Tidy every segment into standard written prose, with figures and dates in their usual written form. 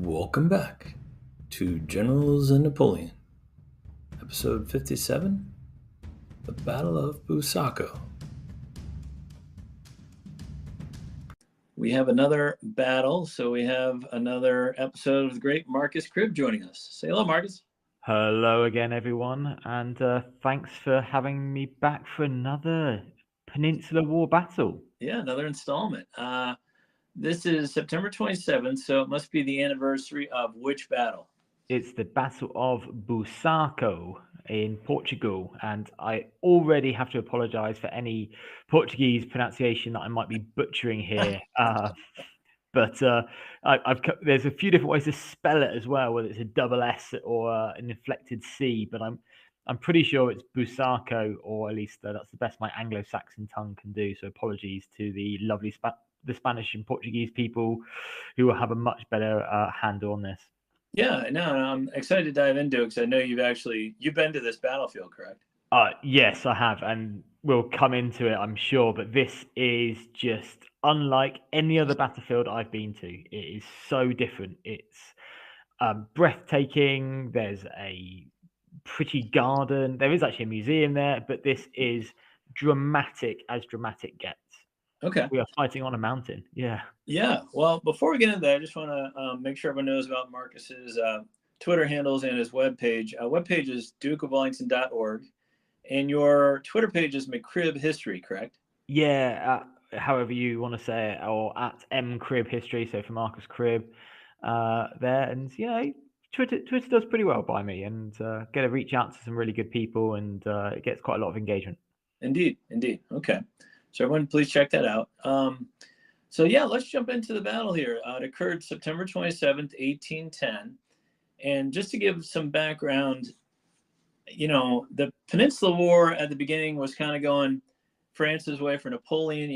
Welcome back to Generals and Napoleon, episode 57, the Battle of Bussaco. We have another battle, so we have another episode of the great Marcus Cribb joining us. Say hello, Marcus. Hello again, everyone, and thanks for having me back for another Peninsula War battle. Yeah, another installment. This is September 27th, so it must be the anniversary of which battle? It's the Battle of Bussaco in Portugal, and I already have to apologise for any Portuguese pronunciation that I might be butchering here. But there's a few different ways to spell it as well, whether it's a double S or an inflected C. But I'm pretty sure it's Bussaco, or at least that's the best my Anglo-Saxon tongue can do. So apologies to the lovely the Spanish and Portuguese people who will have a much better handle on this. Yeah, no, I'm excited to dive into it because I know you've been to this battlefield, correct? Yes, I have, and we'll come into it, I'm sure. But this is just unlike any other battlefield I've been to. It is so different. It's breathtaking. There's a pretty garden. There is actually a museum there, but this is dramatic as dramatic gets. Okay. We are fighting on a mountain. Yeah. Yeah. Well, before we get into that, I just want to make sure everyone knows about Marcus's Twitter handles and his webpage. Webpage is dukeofwellington.org, and your Twitter page is McCribb History, correct? Yeah. However you want to say it, or at mcribb history. So for Marcus Cribb there, and Twitter does pretty well by me, and get to reach out to some really good people, and it gets quite a lot of engagement. Indeed. Okay. So everyone, please check that out. So yeah, let's jump into the battle here. It occurred September 27th, 1810. And just to give some background, the Peninsula War at the beginning was kind of going France's way for Napoleon.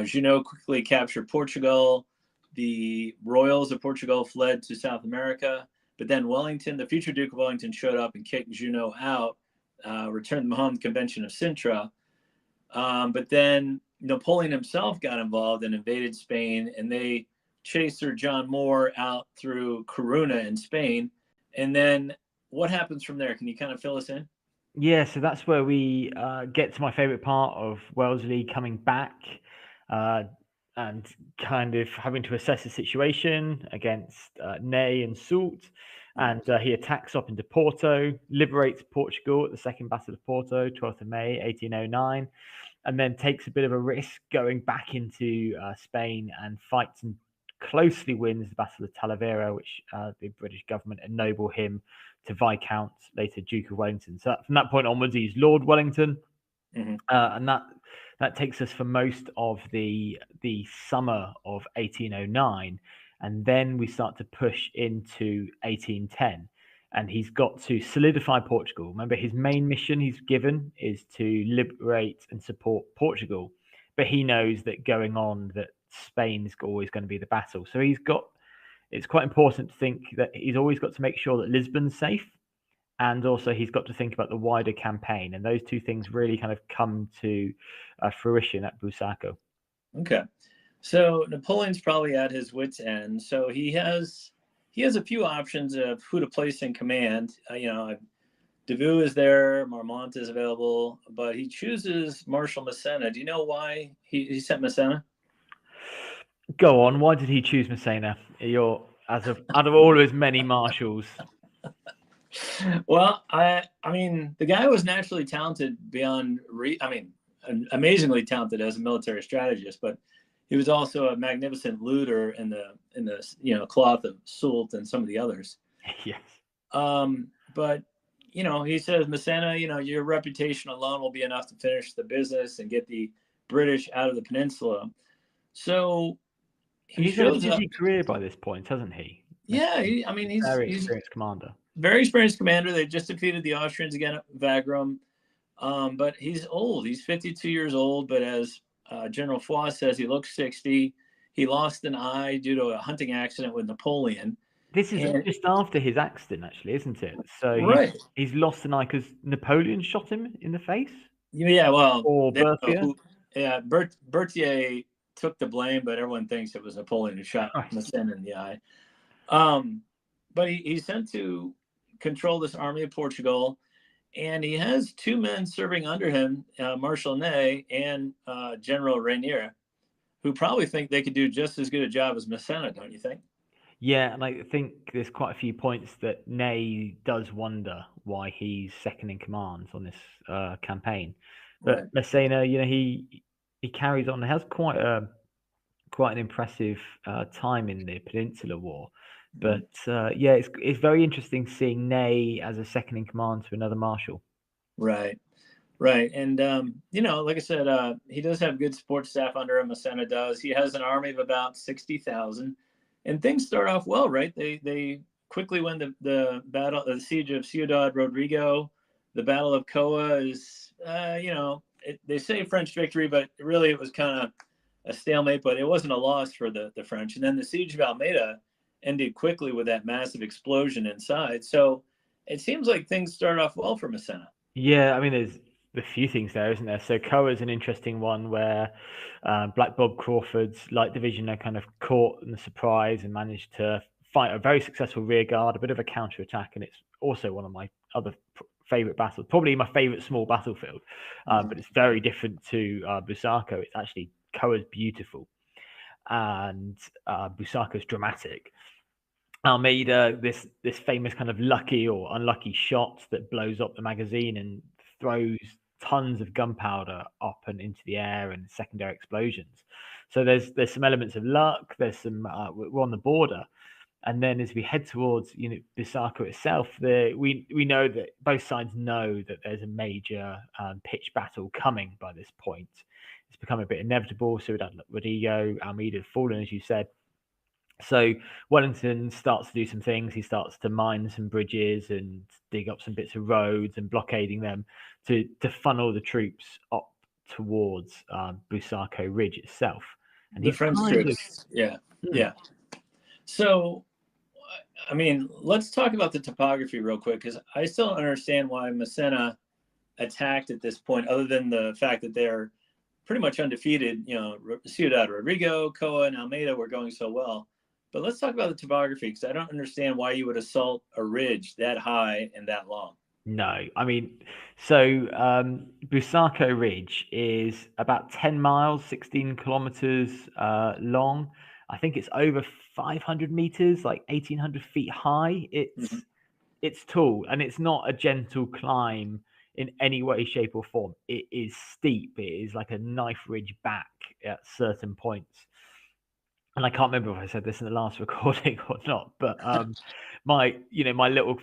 Junot quickly captured Portugal. The royals of Portugal fled to South America. But then Wellington, the future Duke of Wellington, showed up and kicked Junot out, returned them home to the Convention of Sintra. But then Napoleon himself got involved and invaded Spain, and they chased Sir John Moore out through Corunna in Spain. And then what happens from there? Can you kind of fill us in? Yeah, so that's where we get to my favourite part of Wellesley coming back and kind of having to assess the situation against Ney and Soult. And he attacks up into Porto, liberates Portugal at the Second Battle of Porto, 12th of May, 1809, and then takes a bit of a risk going back into Spain and fights and closely wins the Battle of Talavera, which the British government ennoble him to Viscount, later Duke of Wellington. So from that point onwards, he's Lord Wellington, and that takes us for most of the summer of 1809, and then we start to push into 1810. And he's got to solidify Portugal. Remember, his main mission he's given is to liberate and support Portugal. But he knows that going on, that Spain's always going to be the battle. So it's quite important to think that he's always got to make sure that Lisbon's safe. And also he's got to think about the wider campaign. And those two things really kind of come to fruition at Bussaco. Okay. So Napoleon's probably at his wit's end. So he has a few options of who to place in command. Davout is there, Marmont is available, but he chooses Marshal Massena. Do you know why he sent Massena? Go on. Why did he choose Massena? Out of all of his many marshals. Well, I mean, the guy was naturally talented beyond. Amazingly talented as a military strategist, but he was also a magnificent looter in the cloth of Soult and some of the others. Yes. But he says, Massena, your reputation alone will be enough to finish the business and get the British out of the peninsula. So he's had a busy career by this point, hasn't he? Yeah, he's very experienced commander. Very experienced commander. They just defeated the Austrians again at Wagram. But he's old. He's 52 years old. But as General Foy says, he looks 60. He lost an eye due to a hunting accident with Napoleon. This is just after his accident, actually, isn't it? So right. He's lost an eye because Napoleon shot him in the face? Yeah, well. Or Berthier? Berthier took the blame, but everyone thinks it was Napoleon who shot Massena in the eye. But he's sent to control this army of Portugal, and he has two men serving under him, Marshal Ney and General Rainier, who probably think they could do just as good a job as Massena, don't you think? Yeah, and I think there's quite a few points that Ney does wonder why he's second in command on this campaign. But Right. Messina, he carries on. He has quite an impressive time in the Peninsular War. Mhm. But yeah, it's very interesting seeing Ney as a second in command to another marshal. Right. Right. And, like I said, he does have good support staff under him. Massena does. He has an army of about 60,000. And things start off well, right? They quickly win the siege of Ciudad Rodrigo. The Battle of Coa is, they say French victory, but really it was kind of a stalemate, but it wasn't a loss for the French. And then the siege of Almeida ended quickly with that massive explosion inside. So it seems like things start off well for Massena. Yeah, I mean, there's a few things there, isn't there? So Koa is an interesting one where Black Bob Crawford's light division are kind of caught in the surprise and managed to fight a very successful rear guard, a bit of a counter attack, and it's also one of my other favorite battles, probably my favorite small battlefield. But it's very different to Busako. It's actually Koa's beautiful, and Busako's dramatic. Almeida, this famous kind of lucky or unlucky shot that blows up the magazine and throws tons of gunpowder up and into the air and secondary explosions. So there's some elements of luck. There's some we're on the border, and then as we head towards Busako itself, we know that both sides know that there's a major pitched battle coming by this point. It's become a bit inevitable. So Rodrigo, Almeida have fallen, as you said. So Wellington starts to do some things. He starts to mine some bridges and dig up some bits of roads and blockading them to funnel the troops up towards Busako Ridge itself. And The he's French kind of troops. Yeah. hmm, Yeah. So, I mean, let's talk about the topography real quick because I still don't understand why Massena attacked at this point, other than the fact that they're pretty much undefeated. Ciudad Rodrigo, Coa, and Almeida were going so well. But let's talk about the topography because I don't understand why you would assault a ridge that high and that long. no. I mean, so Busako Ridge is about 10 miles, 16 kilometers long. I think it's over 500 meters, like 1,800 feet high. Mm-hmm. It's tall and it's not a gentle climb in any way, shape, or form. It is steep. It is like a knife ridge back at certain points. And I can't remember if I said this in the last recording or not, but my little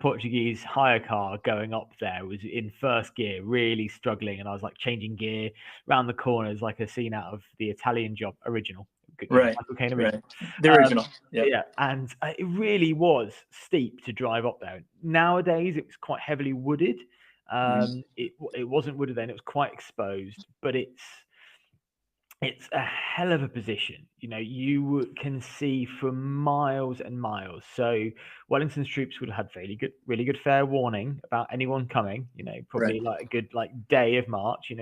Portuguese hire car going up there was in first gear, really struggling, and I was like changing gear around the corners, like a scene out of the Italian Job original, Right. Michael Caine Right. original. The Um, original. Yep. yeah, and it really was steep to drive up there. Nowadays, it was quite heavily wooded. Mm-hmm. It wasn't wooded then; it was quite exposed, but it's a hell of a position. You can see for miles and miles. So Wellington's troops would have had really good fair warning about anyone coming. Right. Probably like a good day of march.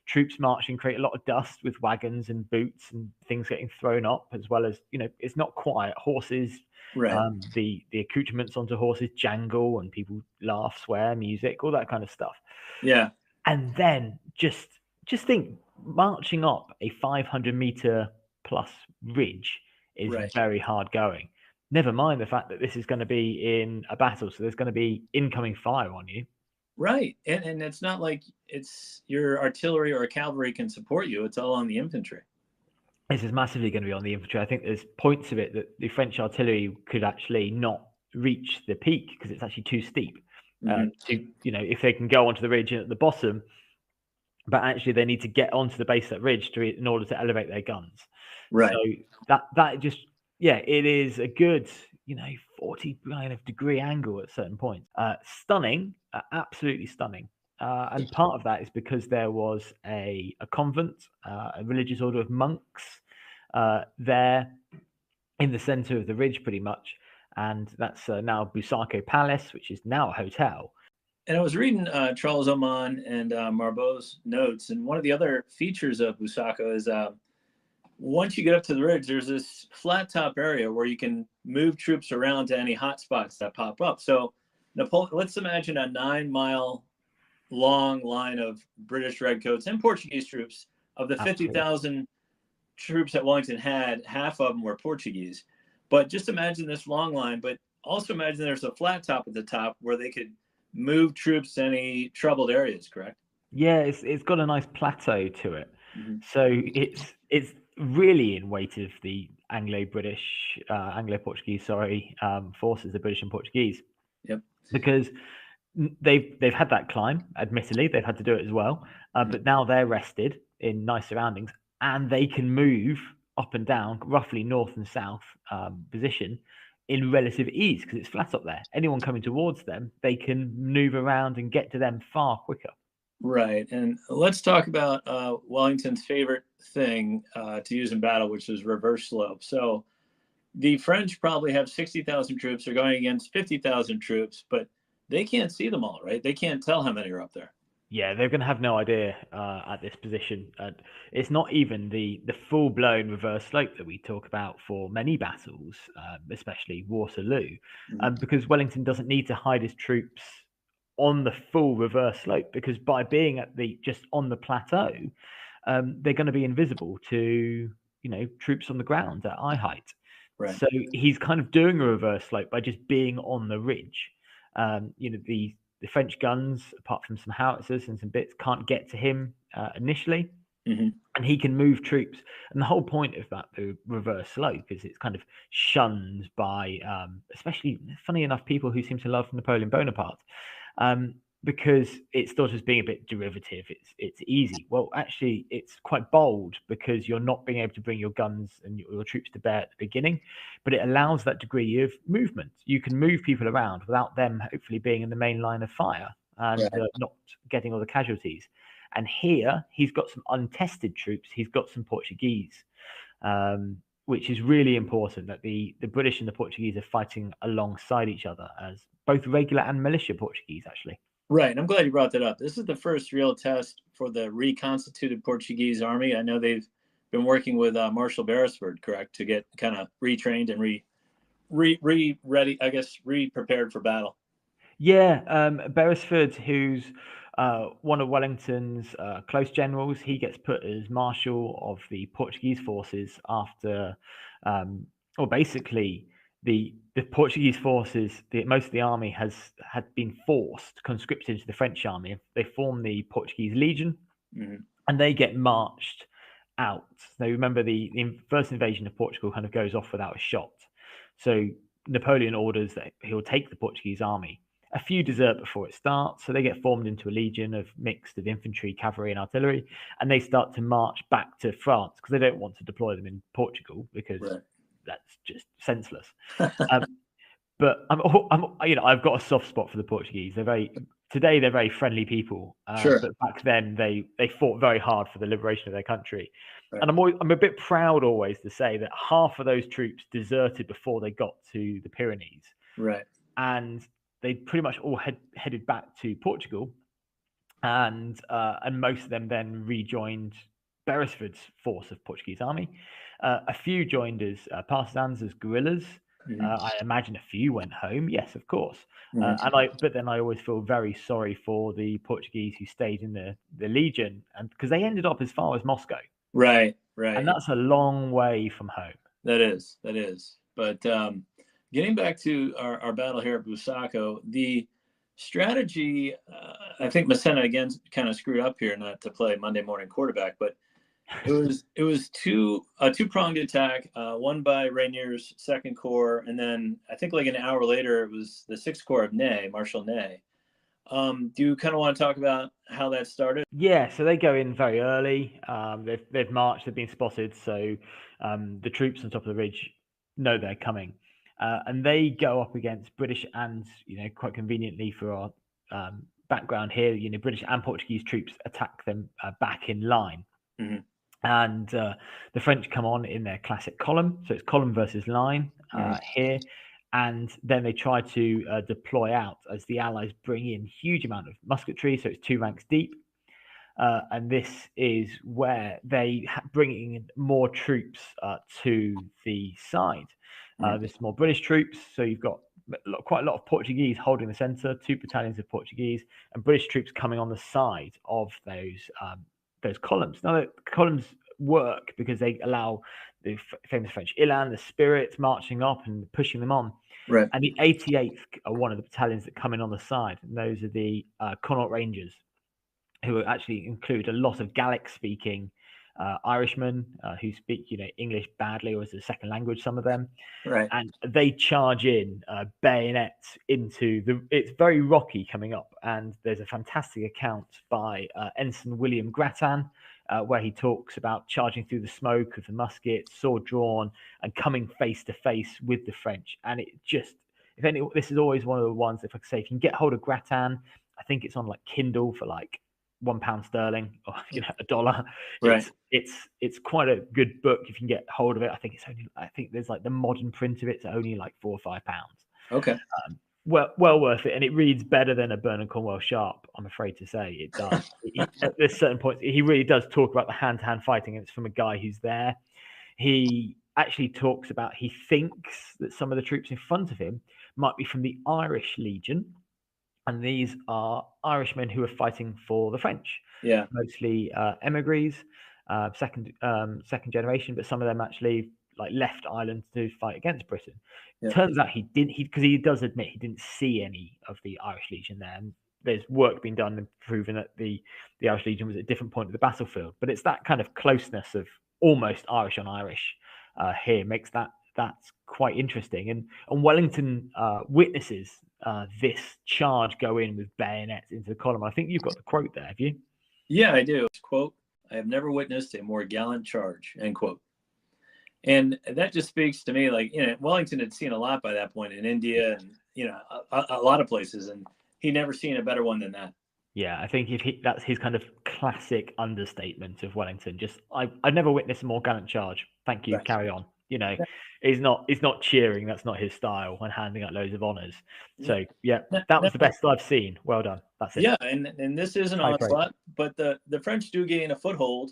Troops marching create a lot of dust with wagons and boots and things getting thrown up, as well as it's not quiet. Horses, Right. the accoutrements onto horses jangle and people laugh, swear, music, all that kind of stuff. Yeah. And then just think marching up a 500-meter plus ridge is Right. very hard going. Never mind the fact that this is going to be in a battle, so there's going to be incoming fire on you. Right. And it's not like it's your artillery or cavalry can support you. It's all on the infantry. This is massively going to be on the infantry. I think there's points of it that the French artillery could actually not reach the peak because it's actually too steep. Mm-hmm. If they can go onto the ridge at the bottom, but actually they need to get onto the base of that ridge in order to elevate their guns. Right. So that just it is a good 40 kind of degree angle at certain points. Stunning, absolutely stunning. And part of that is because there was a convent, a religious order of monks there in the center of the ridge, pretty much. And that's now Busako Palace, which is now a hotel. And I was reading Charles Oman and Marbot's notes, and one of the other features of Busako is once you get up to the ridge, there's this flat top area where you can move troops around to any hot spots that pop up. So let's imagine a 9-mile long line of British redcoats and Portuguese troops. Of the Absolutely. 50,000 troops that Wellington had, half of them were Portuguese. But just imagine this long line, but also imagine there's a flat top at the top where they could move troops to any troubled areas, correct? Yeah, it's got a nice plateau to it. Mm-hmm. So it's really in weight of the Anglo-British, Anglo-Portuguese, forces, the British and Portuguese, Yep. because they've had that climb. Admittedly, they've had to do it as well, but now they're rested in nice surroundings, and they can move up and down, roughly north and south position, in relative ease because it's flat up there. Anyone coming towards them, they can move around and get to them far quicker. Right. And let's talk about Wellington's favorite thing to use in battle, which is reverse slope. So the French probably have 60,000 troops. They're going against 50,000 troops, but they can't see them all, right? They can't tell how many are up there. Yeah, they're going to have no idea at this position. It's not even the full-blown reverse slope that we talk about for many battles, especially Waterloo, because Wellington doesn't need to hide his troops on the full reverse slope, because by being at just on the plateau, they're going to be invisible to troops on the ground at eye height. Right. So he's kind of doing a reverse slope by just being on the ridge. The French guns, apart from some howitzers and some bits, can't get to him initially, and he can move troops. And the whole point of the reverse slope is it's kind of shunned by, especially, funny enough, people who seem to love Napoleon Bonaparte, because it's thought as being a bit derivative. It's easy. Well, actually, it's quite bold because you're not being able to bring your guns and your troops to bear at the beginning, but it allows that degree of movement. You can move people around without them hopefully being in the main line of fire and not getting all the casualties. And here, he's got some untested troops. He's got some Portuguese, which is really important, that the British and the Portuguese are fighting alongside each other as both regular and militia Portuguese, actually. Right. I'm glad you brought that up. This is the first real test for the reconstituted Portuguese army. I know they've been working with Marshal Beresford, correct, to get kind of retrained and ready, I guess, re-prepared for battle. Yeah, Beresford, who's one of Wellington's close generals, he gets put as marshal of the Portuguese forces after, basically the Portuguese forces, most of the army had been conscripted into the French army. They form the Portuguese Legion, and they get marched out. Now, remember, the first invasion of Portugal kind of goes off without a shot. So Napoleon orders that he'll take the Portuguese army. A few desert before it starts, so they get formed into a legion of mixed of infantry, cavalry, and artillery, and they start to march back to France because they don't want to deploy them in Portugal because that's just senseless. But I've got a soft spot for the Portuguese. Today they're very friendly people, but back then they fought very hard for the liberation of their country. Right. And I'm a bit proud always to say that half of those troops deserted before they got to the Pyrenees. Right. And they pretty much all headed back to Portugal, and most of them then rejoined Beresford's force of Portuguese army. A few joined as partisans, as guerrillas. I imagine a few went home. Yes, of course. But then I always feel very sorry for the Portuguese who stayed in the Legion, and because they ended up as far as Moscow. Right. And that's a long way from home. That is. But getting back to our battle here at Bussaco, the strategy, I think Massena again kind of screwed up here, not to play Monday morning quarterback, but it was a two-pronged attack, one by Rainier's Second Corps, and then I think like an hour later it was the Sixth Corps of Ney, Marshal Ney. Do you kind of want to talk about how that started? Yeah, so they go in very early. They've marched, they've been spotted, so the troops on top of the ridge know they're coming, and they go up against British and, quite conveniently for our background here, British and Portuguese troops attack them back in line. And the French come on in their classic column, so it's column versus line here. And then they try to deploy out as the Allies bring in huge amount of musketry, so it's two ranks deep. and this is where they bring in more troops to the side. There's more British troops, so you've got quite a lot of Portuguese holding the centre, 2 battalions of Portuguese, and British troops coming on the side of those columns. Now, the columns work because they allow the famous French Elan, the spirit, marching up and pushing them on. Right. And the 88th are one of the battalions that come in on the side, and those are the Connaught Rangers, who actually include a lot of Gaelic-speaking Irishmen who speak, English badly or as a second language, some of them. Right. And they charge in bayonets into it's very rocky coming up. And there's a fantastic account by Ensign William Grattan, where he talks about charging through the smoke of the musket, sword drawn, and coming face to face with the French. And it just, this is always one of the ones, if I could say, if you can get hold of Grattan, I think it's on like Kindle for like £1 or $1. Right. It's quite a good book if you can get hold of it. I think there's like the modern print of it's only like £4 or £5. Okay. Well worth it, and it reads better than a Bernard Cornwell Sharp. I'm afraid to say it does. There's certain points he really does talk about the hand-to-hand fighting, and it's from a guy who's there. He actually talks about he thinks that some of the troops in front of him might be from the Irish Legion. And these are Irishmen who are fighting for the French. Yeah. Mostly emigres, second generation, but some of them actually like left Ireland to fight against Britain. Yeah. Turns out he didn't, because he does admit he didn't see any of the Irish Legion there. And there's work being done and proving that the Irish Legion was at a different point of the battlefield. But it's that kind of closeness of almost Irish on Irish here makes that's quite interesting. And Wellington witnesses this charge go in with bayonets into the column. I think you've got the quote there, have you? Yeah, I do. Quote, "I have never witnessed a more gallant charge," end quote. And that just speaks to me, like, Wellington had seen a lot by that point in India and, a lot of places, and he'd never seen a better one than that. Yeah, I think that's his kind of classic understatement of Wellington. Just, I've never witnessed a more gallant charge. Thank you. Right. Carry on. He's not cheering. That's not his style, and handing out loads of honors. So yeah, that was the best I've seen. Well done. That's it. Yeah, and this is an onslaught, but the French do gain a foothold.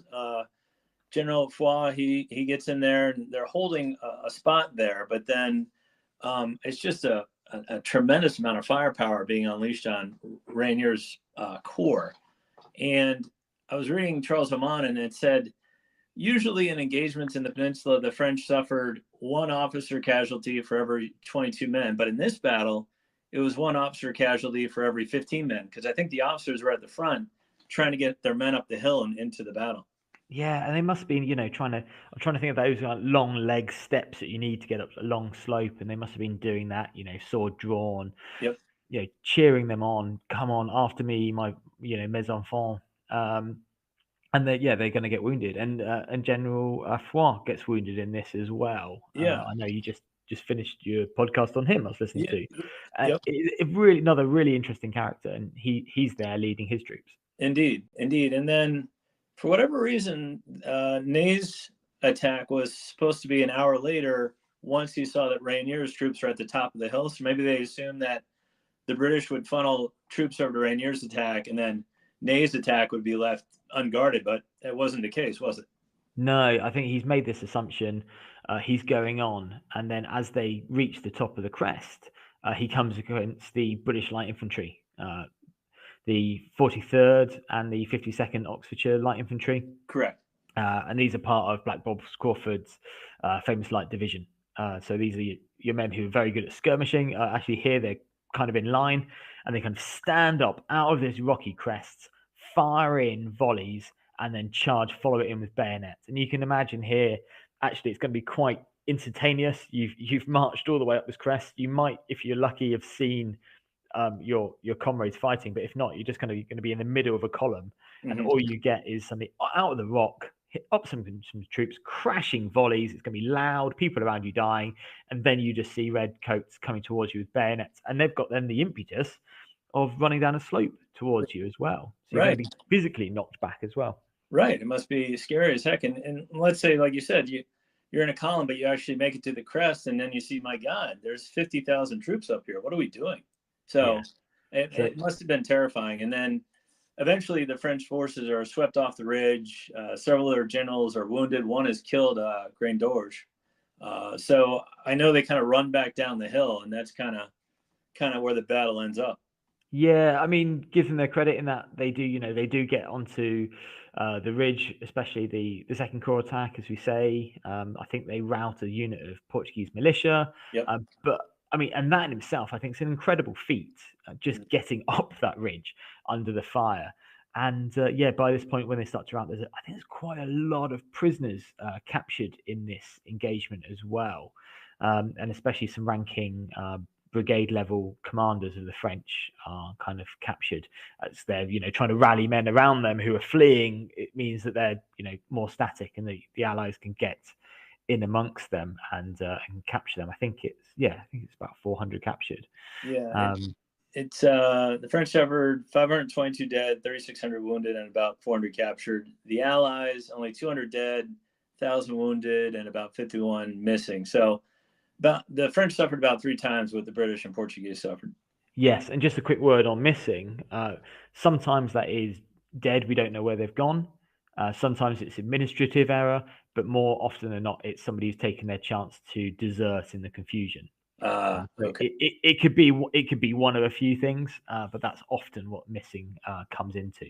General Foy, he gets in there, and they're holding a spot there, but then it's just a tremendous amount of firepower being unleashed on Rainier's corps. And I was reading Charles Hamon, and it said, usually in engagements in the peninsula, the French suffered 1 officer casualty for every 22 men. But in this battle, it was 1 officer casualty for every 15 men, because I think the officers were at the front trying to get their men up the hill and into the battle. Yeah, and they must have been, I'm trying to think of those long leg steps that you need to get up a long slope, and they must have been doing that, sword drawn. Yep. Cheering them on, come on, after me, my, mes enfants. And they're going to get wounded, and General Foy gets wounded in this as well. Yeah, I know you just finished your podcast on him. I was listening to. Yep. Another really interesting character, and he's there leading his troops. Indeed, and then for whatever reason, Ney's attack was supposed to be an hour later. Once he saw that Rainier's troops were at the top of the hill, so maybe they assumed that the British would funnel troops over to Rainier's attack, and then Ney's attack would be left unguarded, but that wasn't the case, was it? No, I think he's made this assumption. He's going on, and then as they reach the top of the crest, he comes against the British light infantry, the 43rd and the 52nd Oxfordshire Light Infantry. Correct. And these are part of Black Bob Crawford's famous light division. So these are your men who are very good at skirmishing. Actually, here they're kind of in line, and they kind of stand up out of this rocky crest, fire in volleys, and then charge, follow it in with bayonets. And you can imagine here, actually, it's going to be quite instantaneous. You've marched all the way up this crest. You might, if you're lucky, have seen your comrades fighting, but if not, you're just going to be in the middle of a column, and all you get is something out of the rock, hit up some troops, crashing volleys. It's going to be loud, people around you dying, and then you just see red coats coming towards you with bayonets, and they've got then the impetus of running down a slope towards you as well. So you're going to be physically knocked back as well. Right. It must be scary as heck. And let's say, like you said, you're in a column, but you actually make it to the crest, and then you see, my God, there's 50,000 troops up here. What are we doing? So it must have been terrifying. And then eventually the French forces are swept off the ridge. Several of their generals are wounded. One is killed, Grain Dorge. So I know they kind of run back down the hill, and that's kind of where the battle ends up. Yeah, I mean, give them their credit in that they do, they do get onto the ridge, especially the second corps attack, as we say. I think they rout a unit of Portuguese militia. Yep. But I mean, and that in itself, I think, is an incredible feat, just getting up that ridge under the fire. And yeah, by this point, when they start to rout, I think there's quite a lot of prisoners captured in this engagement as well, and especially some ranking brigade level commanders of the French are kind of captured as they're trying to rally men around them who are fleeing. It means that they're more static, and the Allies can get in amongst them and capture them. I think it's about 400 captured. Yeah, it's the French suffered 522 dead, 3,600 wounded, and about 400 captured. The Allies only 200 dead, 1,000 wounded, and about 51 missing. So the French suffered about 3 times what the British and Portuguese suffered. Yes, and just a quick word on missing. Sometimes that is dead. We don't know where they've gone. Sometimes it's administrative error, but more often than not, it's somebody who's taken their chance to desert in the confusion. Okay. It could be one of a few things, but that's often what missing comes into.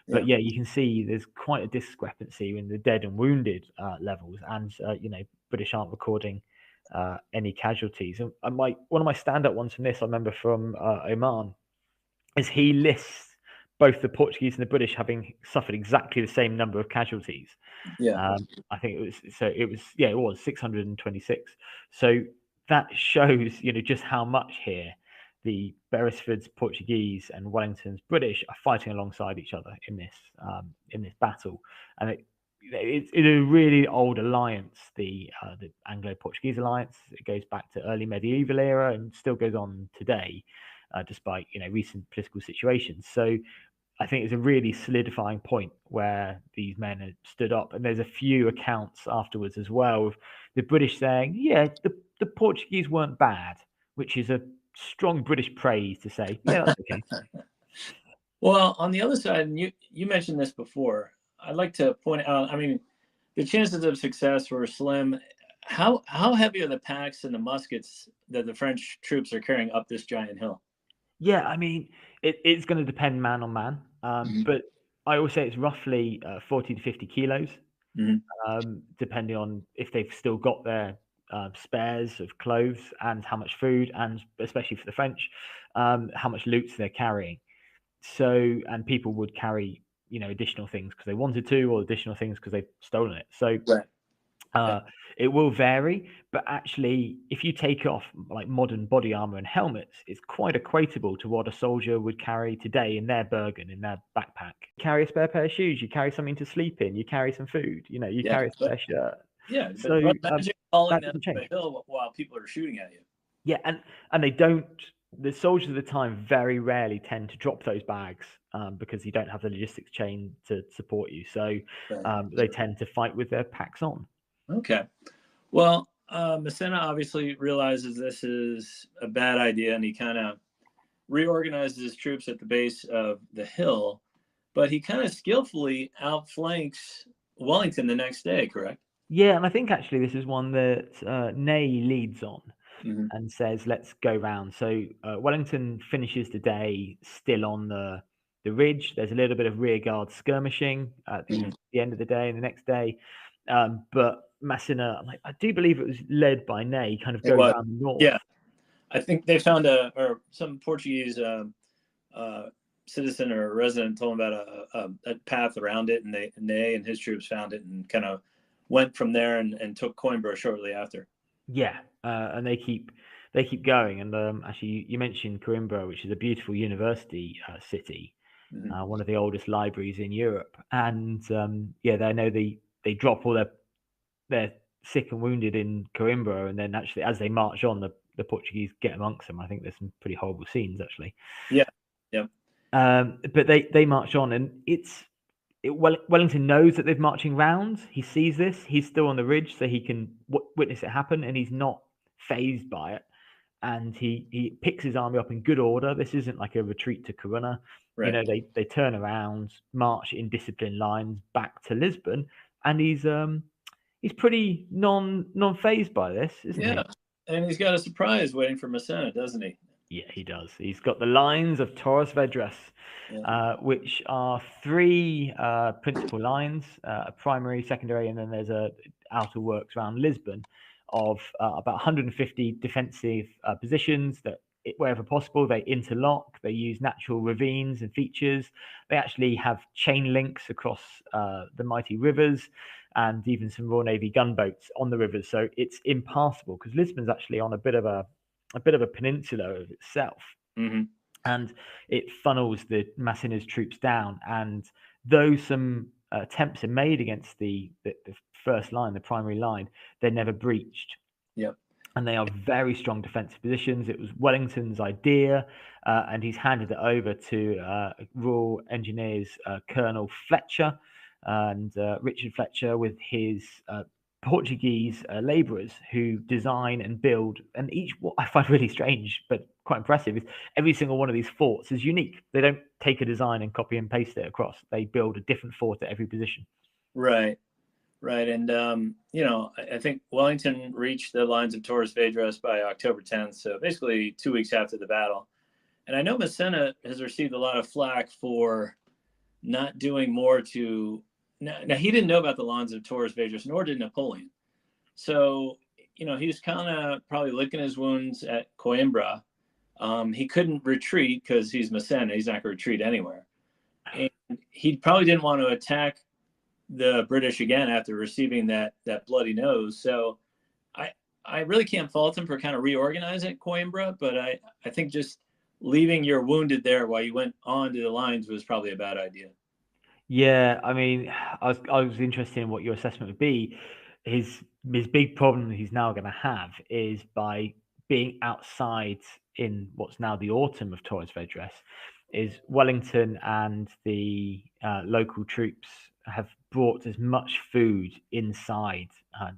But yeah, you can see there's quite a discrepancy in the dead and wounded levels, and British aren't recording any casualties. And one of my standout ones from this, I remember from Oman, is he lists both the Portuguese and the British having suffered exactly the same number of casualties. Yeah. I think it was 626. So that shows just how much here the Beresford's Portuguese and Wellington's British are fighting alongside each other in this battle, and it's a really old alliance, the Anglo-Portuguese alliance. It goes back to early medieval era and still goes on today, despite recent political situations. So I think it's a really solidifying point where these men have stood up, and there's a few accounts afterwards as well of the British saying, "Yeah, the Portuguese weren't bad," which is a strong British praise to say, "Yeah, that's okay." Well, on the other side, and you mentioned this before, I'd like to point out, I mean, the chances of success were slim. How heavy are the packs and the muskets that the French troops are carrying up this giant hill? Yeah, I mean, it's going to depend man on man, but I always say it's roughly 40 to 50 kilos, depending on if they've still got their spares of clothes and how much food, and especially for the French, how much loot they're carrying. So, and people would carry, additional things because they wanted to, or additional things because they've stolen it. So, Right. it will vary, but actually, if you take off like modern body armor and helmets, it's quite equatable to what a soldier would carry today in their Bergen, in their backpack. You carry a spare pair of shoes, you carry something to sleep in, you carry some food, you Yeah, carry a spare shirt. yeah, So but imagine falling that down doesn't a change. hill while people are shooting at you. Yeah, and they don't. The soldiers of the time very rarely tend to drop those bags because you don't have the logistics chain to support you. So Right. they tend to fight with their packs on. Okay. Well, Massena obviously realizes this is a bad idea, and he kind of reorganizes his troops at the base of the hill, but he kind of skillfully outflanks Wellington the next day, correct? Yeah, and I think actually this is one that Ney leads on and says, "Let's go round." So Wellington finishes the day still on the ridge. There's a little bit of rear guard skirmishing at the end of the day and the next day, but Massena, I do believe it was led by Ney, kind of It goes was. round the north. Yeah. I think they found some Portuguese citizen or resident told them about a path around it, and they and his troops found it and kind of went from there and took Coimbra shortly after. Yeah, and they keep going. And actually, you mentioned Coimbra, which is a beautiful university city, one of the oldest libraries in Europe. And yeah, I know they drop all their sick and wounded in Coimbra, and then actually as they march on, the Portuguese get amongst them. I think there's some pretty horrible scenes actually. Yeah, yeah. But they march on, and Wellington knows that they're marching round. He sees this. He's still on the ridge, so he can witness it happen, and he's not phased by it. and he picks his army up in good order. This isn't like a retreat to Corunna. You Right. know, they turn around, march in disciplined lines back to Lisbon, and he's pretty non-phased by this, isn't Yeah. he? And he's got a surprise waiting for Massena, doesn't he? Yeah, he does. He's got the lines of Torres Vedras, Yeah. which are three principal lines: a primary, secondary, and then there's a outer works around Lisbon of about 150 defensive positions that, wherever possible, they interlock. They use natural ravines and features. They actually have chain links across the mighty rivers, and even some Royal Navy gunboats on the rivers. So it's impassable because Lisbon's actually on a bit of a peninsula of itself, Mm-hmm. and it funnels the Massena's troops down. And though some attempts are made against the first line, the primary line, they're never breached. Yep. And they are very strong defensive positions. It was Wellington's idea, and he's handed it over to Royal Engineers Colonel Fletcher, and Richard Fletcher with his Portuguese labourers who design and build. And each, what I find really strange but quite impressive, is every single one of these forts is unique. They don't take a design and copy and paste it across. They build a different fort at every position. Right. Right. And, I think Wellington reached the lines of Torres Vedras by October 10th. So basically 2 weeks after the battle. And I know Massena has received a lot of flack for not doing more to. Now he didn't know about the lines of Torres Vedras, nor did Napoleon. So, he was kind of probably licking his wounds at Coimbra. He couldn't retreat because he's Massena. He's not going to retreat anywhere. And he probably didn't want to attack the British again after receiving that bloody nose. So I really can't fault him for kind of reorganizing Coimbra, but I think just leaving your wounded there while you went on to the lines was probably a bad idea. Yeah, I mean, I was interested in what your assessment would be. His big problem he's now going to have is by being outside in what's now the autumn of Torres Vedras, is Wellington and the local troops have brought as much food inside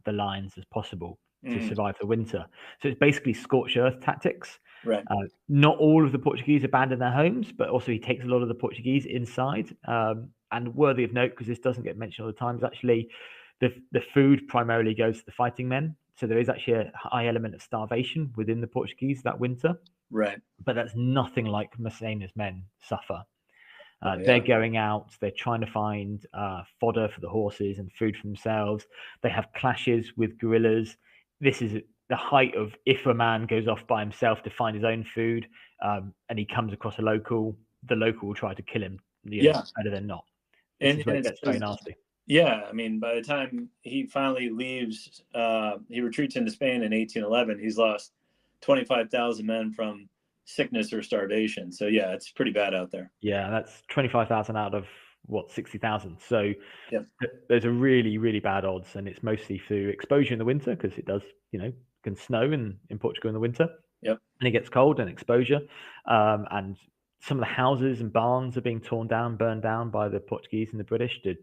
the lines as possible to survive the winter. So it's basically scorched earth tactics. Right. Not all of the Portuguese abandon their homes, but also he takes a lot of the Portuguese inside. And worthy of note, because this doesn't get mentioned all the time, is actually the food primarily goes to the fighting men. So there is actually a high element of starvation within the Portuguese that winter. Right. But that's nothing like Massena's men suffer. Yeah. They're going out, they're trying to find fodder for the horses and food for themselves. They have clashes with guerrillas. This is the height of if a man goes off by himself to find his own food, and he comes across a local, the local will try to kill him. Yeah. Better than not. This is where it gets very nasty. Yeah, I mean, by the time he finally leaves, he retreats into Spain in 1811. He's lost 25,000 men from sickness or starvation. So yeah, it's pretty bad out there. Yeah, that's 25,000 out of what, 60,000. So Yep. there's a really, really bad odds, and it's mostly through exposure in the winter because it does, can snow in Portugal in the winter. Yep. And it gets cold and exposure. And some of the houses and barns are being torn down, burned down by the Portuguese and the British to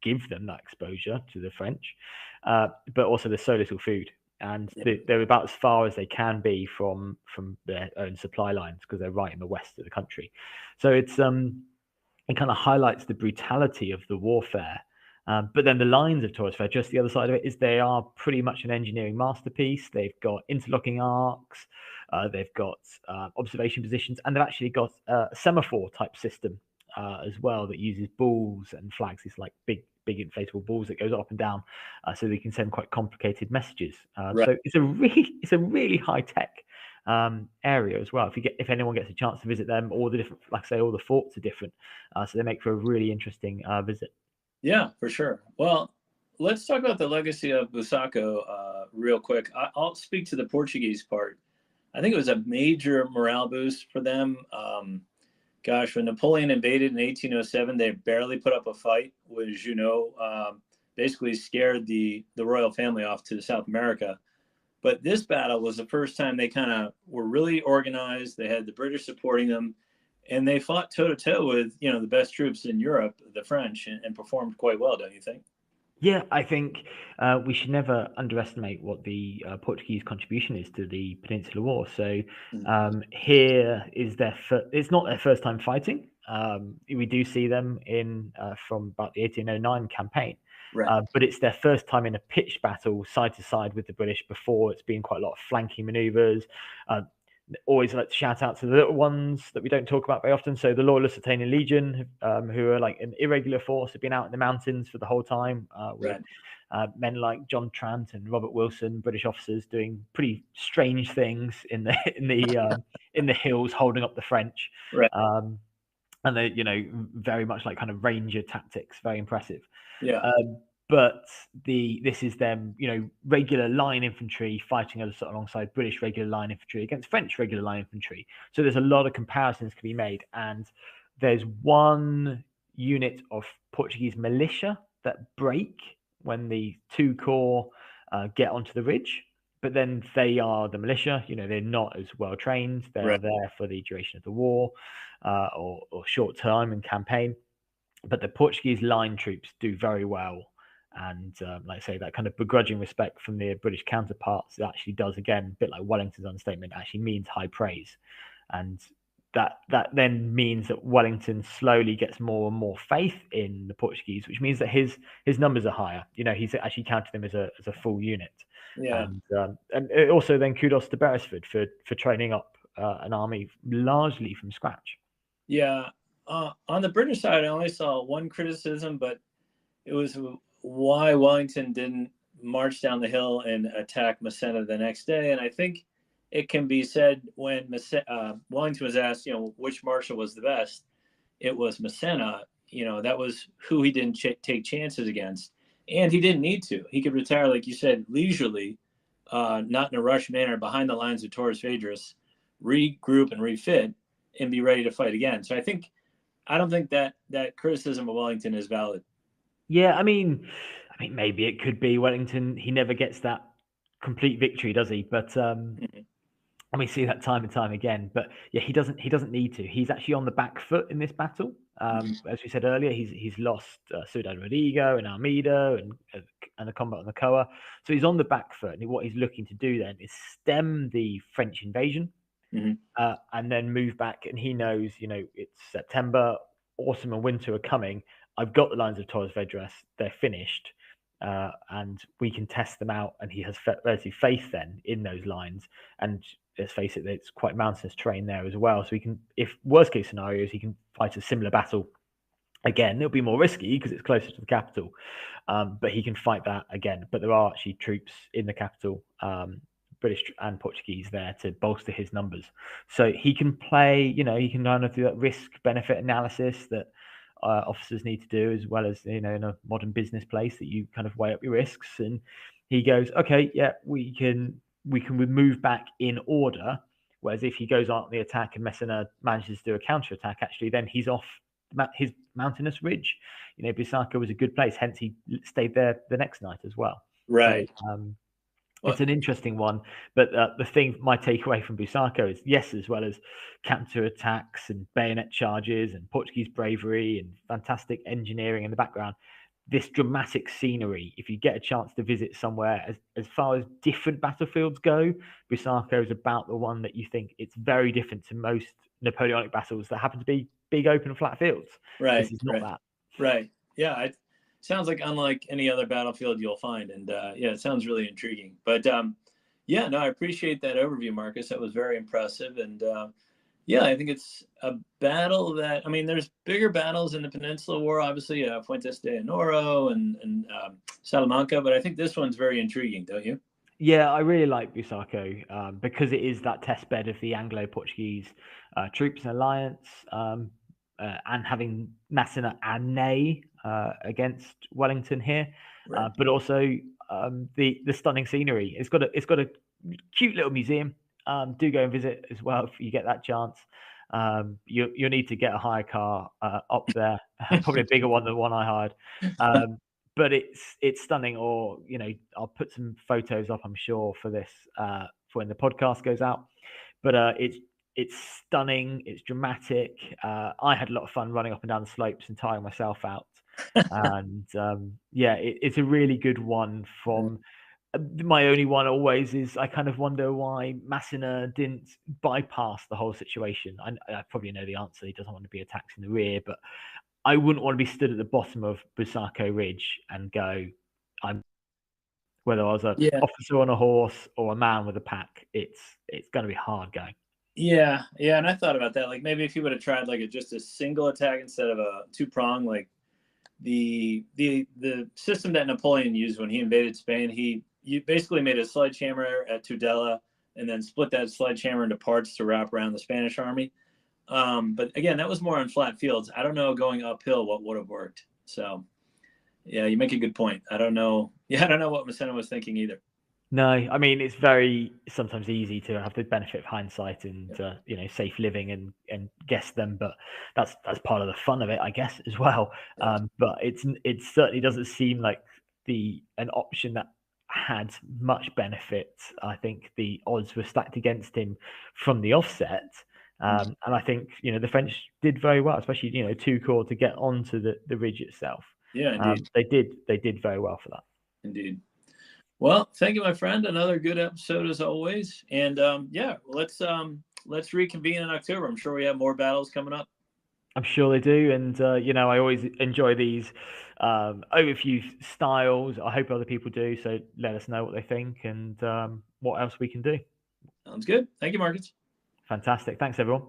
give them that exposure to the French. But also there's so little food. And they're about as far as they can be from their own supply lines because they're right in the west of the country. So it kind of highlights the brutality of the warfare. But then the lines of Torres Vedras, the other side of it, is they are pretty much an engineering masterpiece. They've got interlocking arcs, they've got observation positions, and they've actually got a semaphore type system as well that uses balls and flags. It's like big inflatable balls that goes up and down, so they can send quite complicated messages. Right. So it's a really high tech area as well. If anyone gets a chance to visit them, all the different, like I say, all the forts are different, so they make for a really interesting visit. Yeah, for sure. Well, let's talk about the legacy of Bussaco real quick. I'll speak to the Portuguese part. I think it was a major morale boost for them. Gosh, when Napoleon invaded in 1807, they barely put up a fight, which, basically scared the royal family off to South America. But this battle was the first time they kind of were really organized. They had the British supporting them, and they fought toe to toe with, the best troops in Europe, the French, and performed quite well, don't you think? Yeah, I think we should never underestimate what the Portuguese contribution is to the Peninsular War. So Mm. here is it's not their first time fighting. We do see them in from about the 1809 campaign, Right. but it's their first time in a pitched battle side to side with the British. Before, it's been quite a lot of flanking maneuvers. Uh, Always like to shout out to the little ones that we don't talk about very often. So the Loyal Lusitanian Legion, who are like an irregular force, have been out in the mountains for the whole time with Right. men like John Trant and Robert Wilson, British officers doing pretty strange things in the in the hills, holding up the French. Right. Um, and they, very much like kind of ranger tactics, very impressive. Yeah. But this is them, regular line infantry fighting alongside British regular line infantry against French regular line infantry. So there's a lot of comparisons can be made, and there's one unit of Portuguese militia that break when the two corps get onto the ridge. But then they are the militia, they're not as well trained. They are Right. there for the duration of the war or short time in campaign. But the Portuguese line troops do very well. And like I say, that kind of begrudging respect from the British counterparts actually does, again, a bit like Wellington's understatement, actually means high praise. And that then means that Wellington slowly gets more and more faith in the Portuguese, which means that his numbers are higher. He's actually counted them as a full unit. Yeah. And also then kudos to Beresford for training up an army largely from scratch. Yeah. On the British side, I only saw one criticism, but it was why Wellington didn't march down the hill and attack Massena the next day. And I think it can be said when Wellington was asked, which marshal was the best, it was Massena. That was who he didn't take chances against. And he didn't need to. He could retire, like you said, leisurely, not in a rush manner, behind the lines of Torres Vedras, regroup and refit, and be ready to fight again. So I don't think that criticism of Wellington is valid. Yeah, maybe it could be Wellington. He never gets that complete victory, does he? But Mhm. and we see that time and time again. But yeah, he doesn't need to. He's actually on the back foot in this battle. Mhm. As we said earlier, he's lost Ciudad Rodrigo and Almeida and the combat on the Coa. So he's on the back foot, and what he's looking to do then is stem the French invasion Mhm. and then move back. And he knows, it's September, autumn and winter are coming. I've got the lines of Torres Vedras; they're finished, and we can test them out. And he has relative faith then in those lines. And let's face it, it's quite mountainous terrain there as well. So he can, if worst case scenarios, he can fight a similar battle again. It'll be more risky because it's closer to the capital, but he can fight that again. But there are actually troops in the capital, British and Portuguese, there to bolster his numbers. So he can play, he can kind of do that risk benefit analysis that officers need to do, as well as, in a modern business place that you kind of weigh up your risks. And he goes, okay, yeah, we can move back in order. Whereas if he goes on the attack and Messina manages to do a counter attack, actually, then he's off his mountainous ridge. Bussaco was a good place, hence he stayed there the next night as well. So Right. Well, it's an interesting one. But my takeaway from Bussaco is, yes, as well as counter attacks and bayonet charges and Portuguese bravery and fantastic engineering in the background, this dramatic scenery, if you get a chance to visit somewhere, as far as different battlefields go, Bussaco is about the one that you think it's very different to most Napoleonic battles that happen to be big open flat fields. This right. is not Right. that. Right. Yeah. It sounds like unlike any other battlefield you'll find, and yeah, it sounds really intriguing. But yeah, no, I appreciate that overview, Marcus. That was very impressive, and yeah, I think it's a battle that, there's bigger battles in the Peninsula War, obviously, Fuentes de Enoro and Salamanca, but I think this one's very intriguing, don't you? Yeah, I really like Bussaco because it is that test bed of the Anglo-Portuguese troops and alliance, and having Massena and Ney against Wellington here, Right. but also the stunning scenery. It's got a cute little museum. Do go and visit as well if you get that chance. You'll need to get a hire car up there, probably a bigger one than the one I hired. But it's stunning. Or I'll put some photos up, I'm sure, for this for when the podcast goes out. But it's stunning. It's dramatic. I had a lot of fun running up and down the slopes and tiring myself out. And yeah, it's a really good one. From my only one always is I kind of wonder why Massena didn't bypass the whole situation. I probably know the answer. He doesn't want to be attacked in the rear, but I wouldn't want to be stood at the bottom of Bussaco Ridge and go, I'm whether I was an Yeah, officer on a horse or a man with a pack, it's going to be hard going. yeah, yeah. And I thought about that. Like maybe if he would have tried like just a single attack instead of a two prong, like the system that Napoleon used when he invaded Spain, he basically made a sledgehammer at Tudela and then split that sledgehammer into parts to wrap around the Spanish army. But again, that was more on flat fields. I don't know going uphill what would have worked. So yeah, you make a good point. I don't know. Yeah, I don't know what Massena was thinking either. No, I mean it's very sometimes easy to have the benefit of hindsight and Yeah, safe living and guess them, but that's part of the fun of it, I guess, as well. yeah, But it certainly doesn't seem like the an option that had much benefit. I think the odds were stacked against him from the offset, and I think the French did very well, especially two corps to get onto the ridge itself. yeah, indeed, They did very well for that. indeed. Well, thank you, my friend. Another good episode as always. And yeah, let's reconvene in October. I'm sure we have more battles coming up. I'm sure they do, and I always enjoy these overview styles. I hope other people do. So let us know what they think and what else we can do. Sounds good. Thank you, Marcus. Fantastic. Thanks, everyone.